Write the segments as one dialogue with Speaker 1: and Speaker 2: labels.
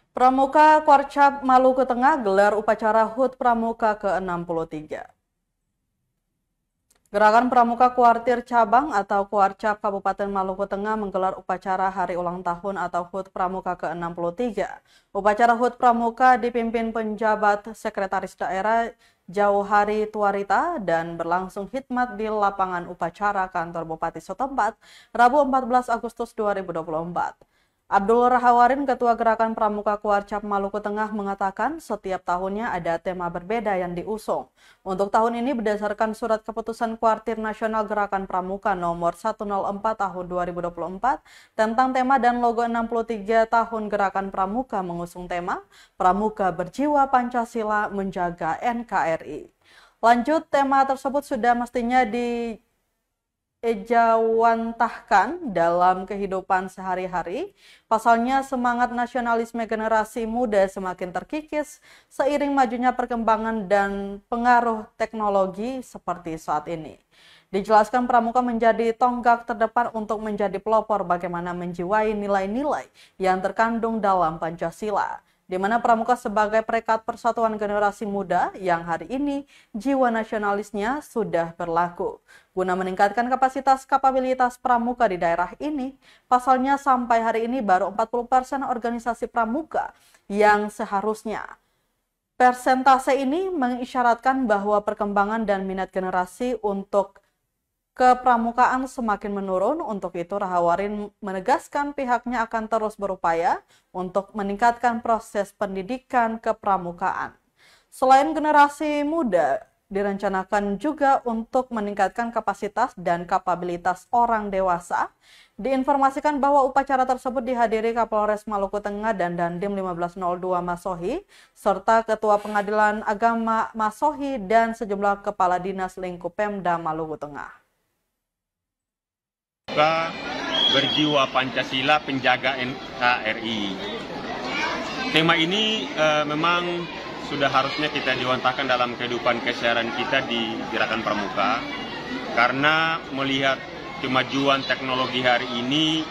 Speaker 1: Pramuka Kuarcap Maluku Tengah gelar upacara HUT Pramuka ke-63. Gerakan Pramuka Kuartir Cabang atau Kuarcap Kabupaten Maluku Tengah menggelar upacara Hari Ulang Tahun atau HUT Pramuka ke-63. Upacara HUT Pramuka dipimpin penjabat Sekretaris Daerah Jauhari Tuarita dan berlangsung khidmat di lapangan upacara kantor Bupati setempat Rabu 14 Agustus 2024. Abdul Rahawarin, Ketua Gerakan Pramuka Kuarcap Maluku Tengah mengatakan setiap tahunnya ada tema berbeda yang diusung. Untuk tahun ini berdasarkan Surat Keputusan Kuartir Nasional Gerakan Pramuka nomor 104 tahun 2024 tentang tema dan logo 63 tahun Gerakan Pramuka mengusung tema Pramuka Berjiwa Pancasila Menjaga NKRI. Lanjut, tema tersebut sudah mestinya ejawantahkan dalam kehidupan sehari-hari. Pasalnya semangat nasionalisme generasi muda semakin terkikis seiring majunya perkembangan dan pengaruh teknologi seperti saat ini. Dijelaskan Pramuka menjadi tonggak terdepan untuk menjadi pelopor bagaimana menjiwai nilai-nilai yang terkandung dalam Pancasila, di mana Pramuka sebagai perekat persatuan generasi muda yang hari ini jiwa nasionalisnya sudah berlaku. Guna meningkatkan kapabilitas Pramuka di daerah ini, pasalnya sampai hari ini baru 40% organisasi Pramuka yang seharusnya. Persentase ini mengisyaratkan bahwa perkembangan dan minat generasi untuk kepramukaan semakin menurun. Untuk itu, Rahawarin menegaskan pihaknya akan terus berupaya untuk meningkatkan proses pendidikan kepramukaan. Selain generasi muda, direncanakan juga untuk meningkatkan kapasitas dan kapabilitas orang dewasa. Diinformasikan bahwa upacara tersebut dihadiri Kapolres Maluku Tengah dan Dandim 1502 Masohi, serta Ketua Pengadilan Agama Masohi dan sejumlah Kepala Dinas Lingkup Pemda Maluku Tengah.
Speaker 2: Berjiwa Pancasila Penjaga NKRI. Tema ini memang sudah harusnya kita jiwantahkan dalam kehidupan keseharian kita di Gerakan Pramuka, karena melihat kemajuan teknologi hari ini,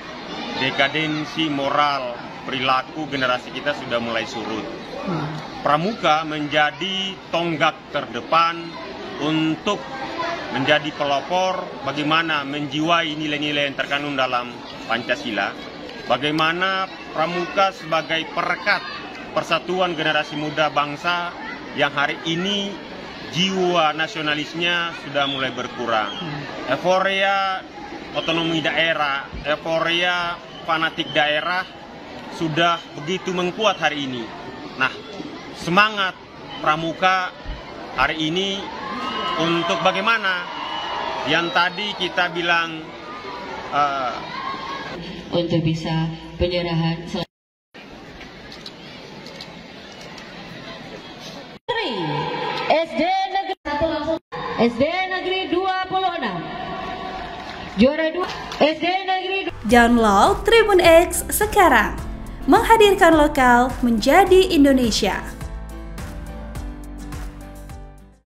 Speaker 2: dekadensi moral perilaku generasi kita sudah mulai surut. Pramuka menjadi tonggak terdepan untuk menjadi pelopor bagaimana menjiwai nilai-nilai yang terkandung dalam Pancasila, bagaimana Pramuka sebagai perekat persatuan generasi muda bangsa yang hari ini jiwa nasionalisnya sudah mulai berkurang. Euforia otonomi daerah, euforia fanatik daerah sudah begitu mengkuat hari ini. Nah, semangat Pramuka hari ini untuk bagaimana yang tadi kita bilang
Speaker 3: untuk bisa penyerahan SD Negeri 26 juara 2 SD Negeri.
Speaker 4: Download Tribun X sekarang, menghadirkan lokal menjadi Indonesia.